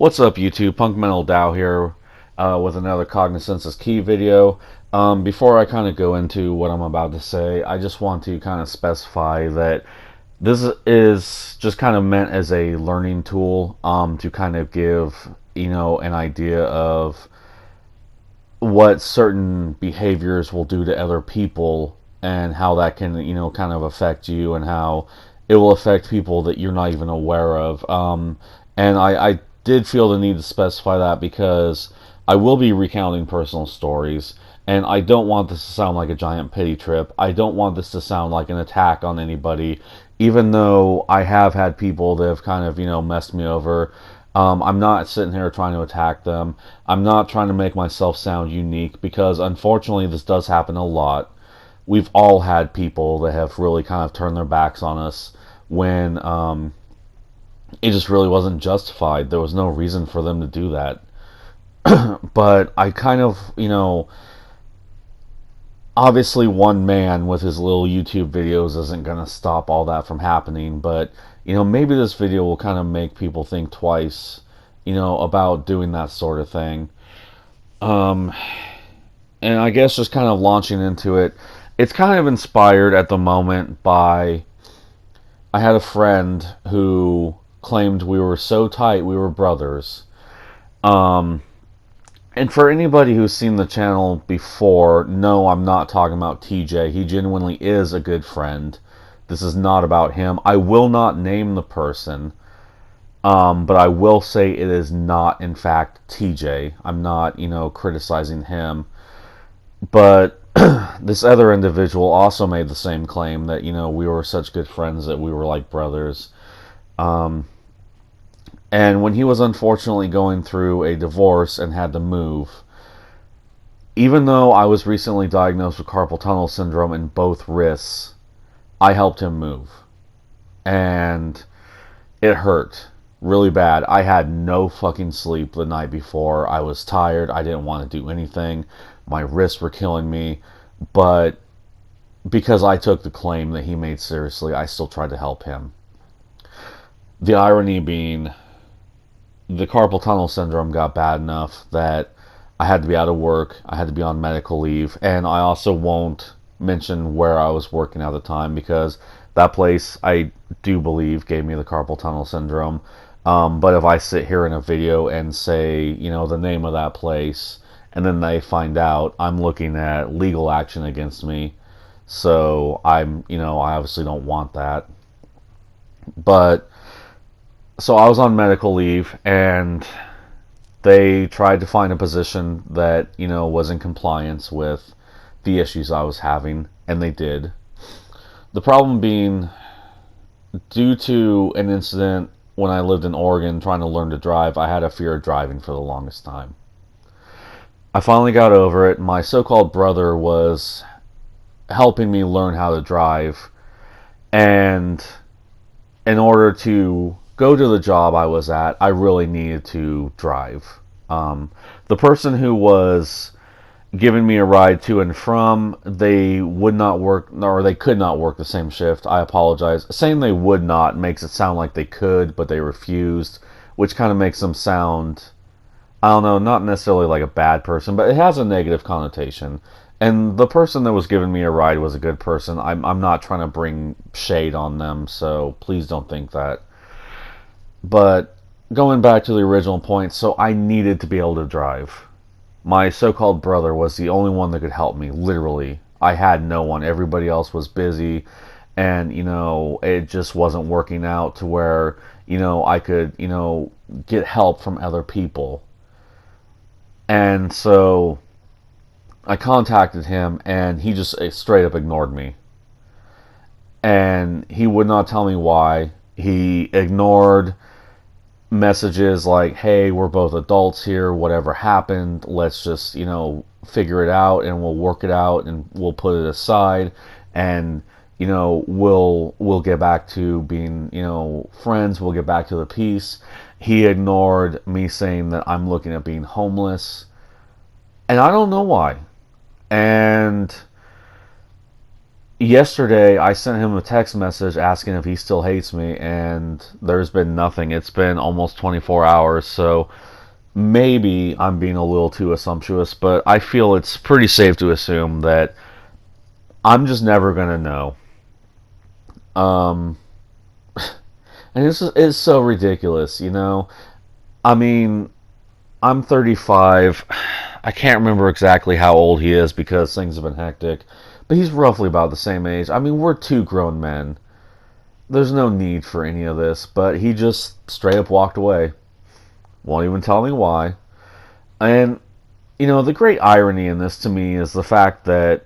What's up, YouTube? Punk Metal Dow here with another Cognizance is Key video. Before I kind of go into what I'm about to say, I just want to kind of specify that this is just kind of meant as a learning tool to kind of give, an idea of what certain behaviors will do to other people and how that can, kind of affect you and how it will affect people that you're not even aware of. And I did feel the need to specify that because I will be recounting personal stories, and I don't want this to sound like a giant pity trip. I don't want this to sound like an attack on anybody, even though I have had people that have kind of, messed me over. I'm not sitting here trying to attack them. I'm not trying to make myself sound unique because unfortunately this does happen a lot. We've all had people that have really kind of turned their backs on us when it just really wasn't justified. There was no reason for them to do that. But I kind of, obviously one man with his little YouTube videos isn't going to stop all that from happening, but maybe this video will kind of make people think twice, about doing that sort of thing. Um, and I guess just kind of launching into it, it's kind of inspired at the moment by, I had a friend who claimed we were so tight we were brothers. Um, and for anybody who's seen the channel before, no, I'm not talking about TJ. He genuinely is a good friend. This is not about him. I will not name the person, but I will say it is not, in fact, TJ. I'm not, criticizing him. But this other individual also made the same claim that, we were such good friends that we were like brothers. And when he was unfortunately going through a divorce and had to move, even though I was recently diagnosed with carpal tunnel syndrome in both wrists, I helped him move. And it hurt really bad. I had no fucking sleep the night before. I was tired. I didn't want to do anything. My wrists were killing me. But because I took the claim that he made seriously, I still tried to help him. The irony being, the carpal tunnel syndrome got bad enough that I had to be out of work. I had to be on medical leave. And I also won't mention where I was working at the time because that place, I do believe, gave me the carpal tunnel syndrome. But if I sit here in a video and say, the name of that place, and then they find out, I'm looking at legal action against me. So I obviously don't want that. But so I was on medical leave, and they tried to find a position that, was in compliance with the issues I was having, and they did. The problem being, due to an incident when I lived in Oregon trying to learn to drive, I had a fear of driving for the longest time. I finally got over it. My so-called brother was helping me learn how to drive, and in order to go to the job I was at, I really needed to drive. The person who was giving me a ride to and from, they would not work, or they could not work the same shift. I apologize. Saying they would not makes it sound like they could, but they refused, which kind of makes them sound, I don't know, not necessarily like a bad person, but it has a negative connotation. And the person that was giving me a ride was a good person. I'm not trying to bring shade on them, so please don't think that. But going back to the original point, so I needed to be able to drive. My so-called brother was the only one that could help me, literally. I had no one. Everybody else was busy, and, it just wasn't working out to where, I could, get help from other people. And so I contacted him, and he just straight up ignored me. And he would not tell me why. He ignored messages like, hey, we're both adults here, whatever happened, let's just, figure it out, and we'll work it out, and we'll put it aside, and, we'll get back to being, friends, we'll get back to the peace. He ignored me saying that I'm looking at being homeless, and I don't know why. And yesterday I sent him a text message asking if he still hates me, and there's been nothing. It's been almost 24 hours, so maybe I'm being a little too assumptuous, but I feel it's pretty safe to assume that I'm just never gonna know. Um, and it's so ridiculous, you know. I mean, I'm 35. I can't remember exactly how old he is because things have been hectic, but he's roughly about the same age. I mean, we're two grown men. There's no need for any of this, but he just straight up walked away. Won't even tell me why. And, you know, the great irony in this to me is the fact that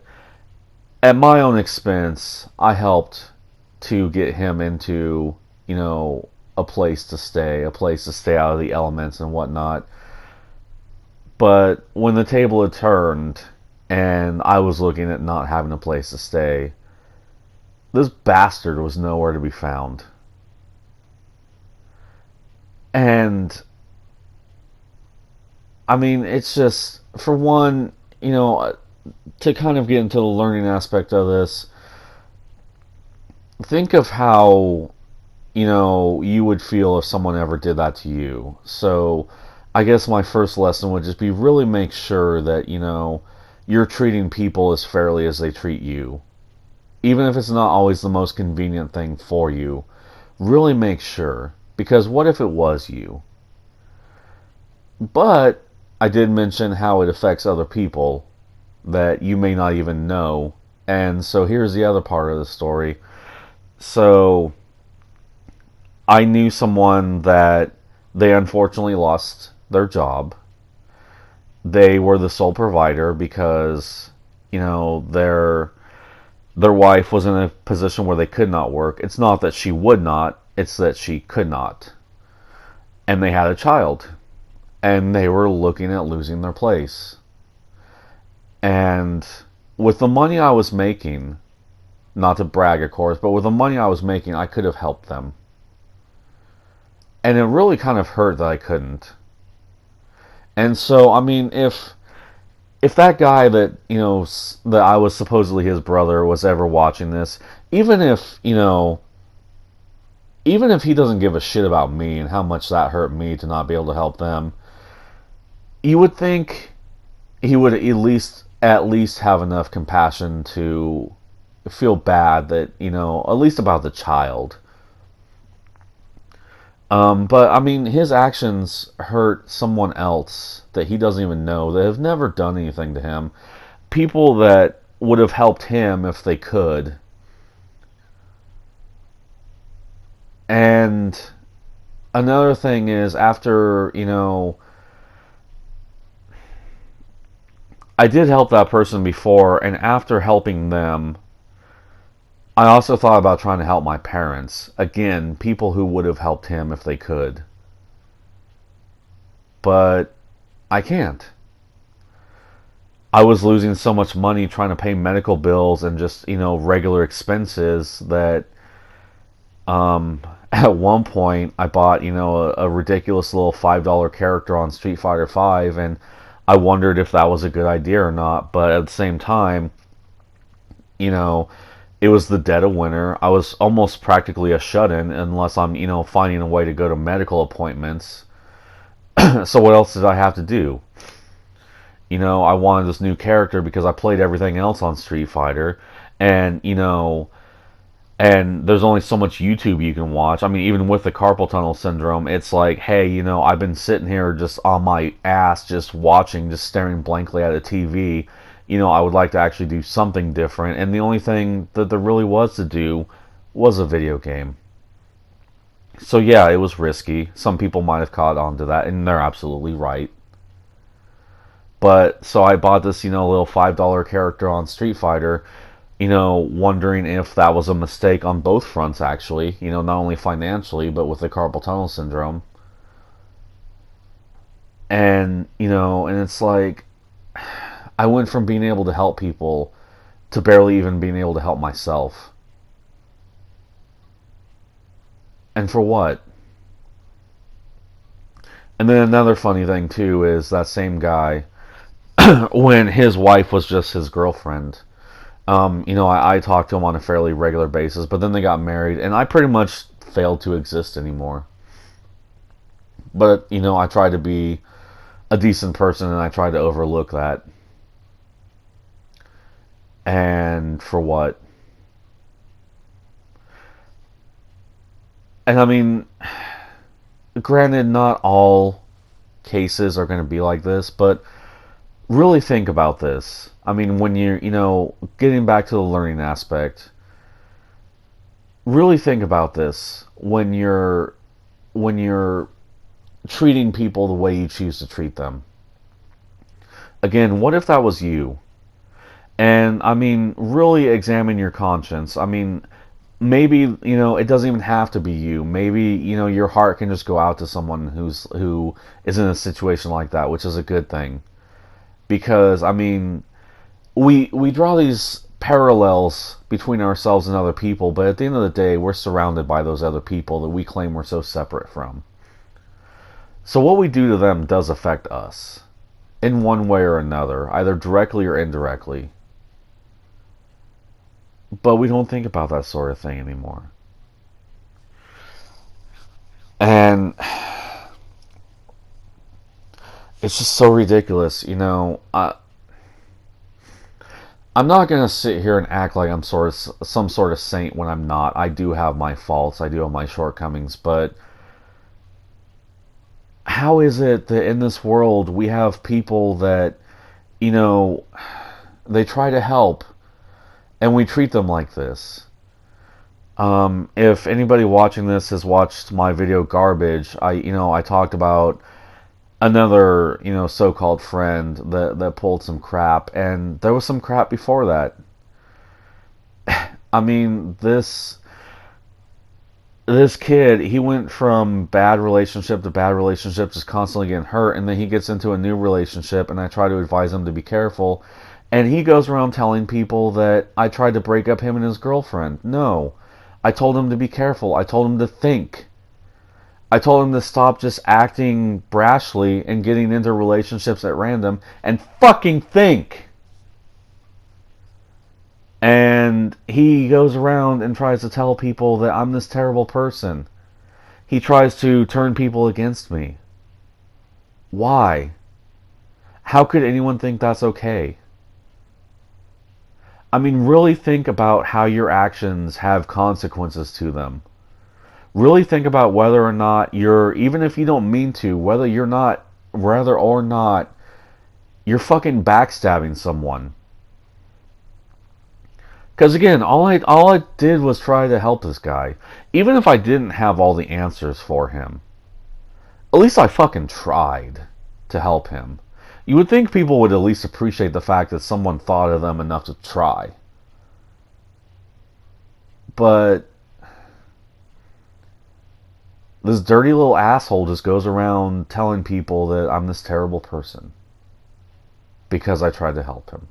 at my own expense, I helped to get him into, you know, a place to stay out of the elements and whatnot. But when the table had turned and I was looking at not having a place to stay, this bastard was nowhere to be found. And I mean, it's just, for one, you know, to kind of get into the learning aspect of this, think of how, you know, you would feel if someone ever did that to you. So I guess my first lesson would just be really make sure that, you know, you're treating people as fairly as they treat you. Even if it's not always the most convenient thing for you, really make sure. Because what if it was you? But I did mention how it affects other people that you may not even know. And so here's the other part of the story. So I knew someone that they unfortunately lost their job. They were the sole provider because, you know, their wife was in a position where they could not work. It's not that she would not, it's that she could not. And they had a child. And they were looking at losing their place. And with the money I was making, not to brag, of course, but with the money I was making, I could have helped them. And it really kind of hurt that I couldn't. And so, I mean, if that guy that, you know, that I was supposedly his brother was ever watching this, even if, you know, even if he doesn't give a shit about me and how much that hurt me to not be able to help them, you would think he would at least have enough compassion to feel bad that, you know, at least about the child. But I mean, his actions hurt someone else that he doesn't even know, that have never done anything to him. People that would have helped him if they could. And another thing is, after, you know, I did help that person before, and after helping them, I also thought about trying to help my parents. Again, people who would have helped him if they could. But I can't. I was losing so much money trying to pay medical bills and just, you know, regular expenses that at one point I bought, you know, a ridiculous little $5 character on Street Fighter V, and I wondered if that was a good idea or not. But at the same time, you know, it was the dead of winter. I was almost practically a shut-in unless I'm, you know, finding a way to go to medical appointments. So what else did I have to do? You know, I wanted this new character because I played everything else on Street Fighter. And, you know, and there's only so much YouTube you can watch. I mean, even with the carpal tunnel syndrome, it's like, hey, you know, I've been sitting here just on my ass, just watching, just staring blankly at a TV. You know, I would like to actually do something different. And the only thing that there really was to do was a video game. So yeah, it was risky. Some people might have caught on to that, and they're absolutely right. But so I bought this, you know, little $5 character on Street Fighter, you know, wondering if that was a mistake on both fronts, actually. You know, not only financially, but with the carpal tunnel syndrome. And, you know, and it's like, I went from being able to help people to barely even being able to help myself. And for what? And then another funny thing, too, is that same guy, when his wife was just his girlfriend, I talk to them on a fairly regular basis, but then they got married, and I pretty much failed to exist anymore. But, I try to be a decent person, and I try to overlook that. And for what? And I mean, granted, not all cases are going to be like this, but really think about this. I mean, when you're, getting back to the learning aspect, really think about this when you're treating people the way you choose to treat them. Again, what if that was you? And I mean, really examine your conscience. I mean, maybe, it doesn't even have to be you. Maybe, your heart can just go out to someone who is in a situation like that, which is a good thing. Because I mean, we draw these parallels between ourselves and other people, but at the end of the day, we're surrounded by those other people that we claim we're so separate from. So what we do to them does affect us in one way or another, either directly or indirectly. But we don't think about that sort of thing anymore. And it's just so ridiculous, I'm not gonna sit here and act like I'm some sort of saint when I'm not. I do have my faults, I do have my shortcomings, but how is it that in this world we have people that, they try to help, and we treat them like this? If anybody watching this has watched my video Garbage, I talked about another, so-called friend that pulled some crap, and there was some crap before that. I mean, this kid, he went from bad relationship to bad relationship, just constantly getting hurt, and then he gets into a new relationship, and I try to advise him to be careful, and he goes around telling people that I tried to break up him and his girlfriend. No. I told him to be careful. I told him to think. I told him to stop just acting brashly and getting into relationships at random and fucking think. And he goes around and tries to tell people that I'm this terrible person. He tries to turn people against me. Why? How could anyone think that's okay? I mean, really think about how your actions have consequences to them. Really think about whether or not even if you don't mean to, whether or not you're fucking backstabbing someone. Because again, all I did was try to help this guy. Even if I didn't have all the answers for him, at least I fucking tried to help him. You would think people would at least appreciate the fact that someone thought of them enough to try. But this dirty little asshole just goes around telling people that I'm this terrible person because I tried to help him.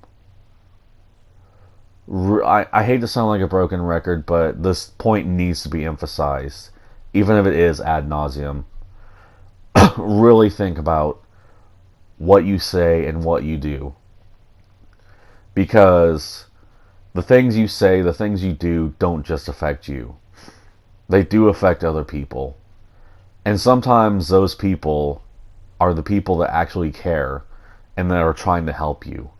I hate to sound like a broken record, but this point needs to be emphasized, even if it is ad nauseum. Really think about what you say and what you do. Because the things you say, the things you do, don't just affect you. They do affect other people. And sometimes those people are the people that actually care and that are trying to help you.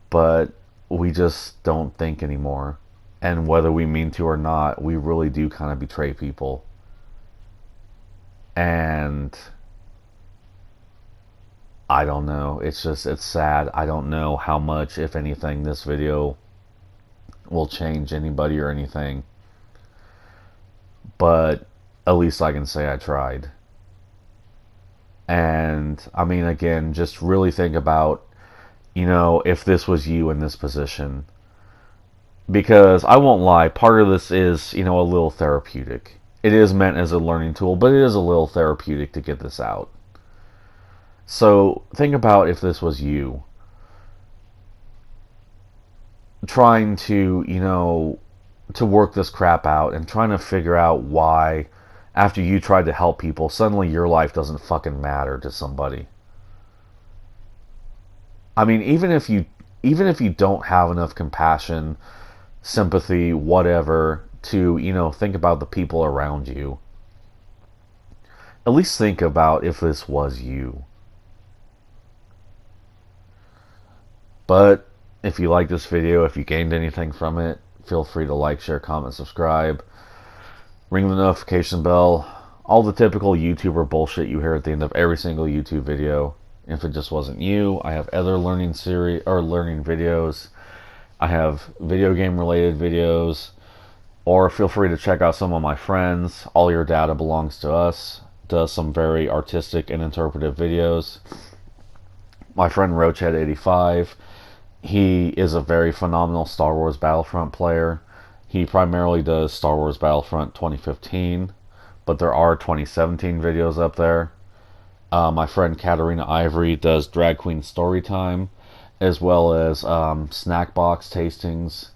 But we just don't think anymore. And whether we mean to or not, we really do kind of betray people. And I don't know. It's sad. I don't know how much, if anything, this video will change anybody or anything. But at least I can say I tried. And, I mean, again, just really think about, if this was you in this position. Because, I won't lie, part of this is, a little therapeutic. It is meant as a learning tool, but it is a little therapeutic to get this out. So, think about if this was you. Trying to, to work this crap out and trying to figure out why, after you tried to help people, suddenly your life doesn't fucking matter to somebody. I mean, even if even if you don't have enough compassion, sympathy, whatever, to, think about the people around you, at least think about if this was you. But if you like this video, if you gained anything from it, feel free to like, share, comment, subscribe, ring the notification bell, all the typical YouTuber bullshit you hear at the end of every single YouTube video. If it just wasn't you, I have other learning videos. I have video game related videos, or feel free to check out some of my friends. All Your Data Belongs to Us does some very artistic and interpretive videos. My friend Roachhead85, he is a very phenomenal Star Wars Battlefront player. He primarily does Star Wars Battlefront 2015, but there are 2017 videos up there. My friend Katarina Ivory does Drag Queen Storytime, as well as snack box tastings.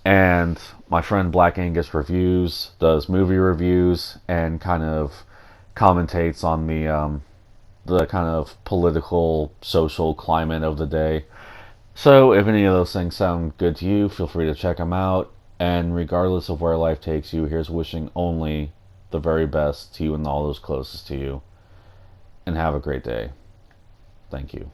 And my friend Black Angus Reviews does movie reviews and kind of commentates on the kind of political, social climate of the day. So if any of those things sound good to you, feel free to check them out. And regardless of where life takes you, here's wishing only the very best to you and all those closest to you. And have a great day. Thank you.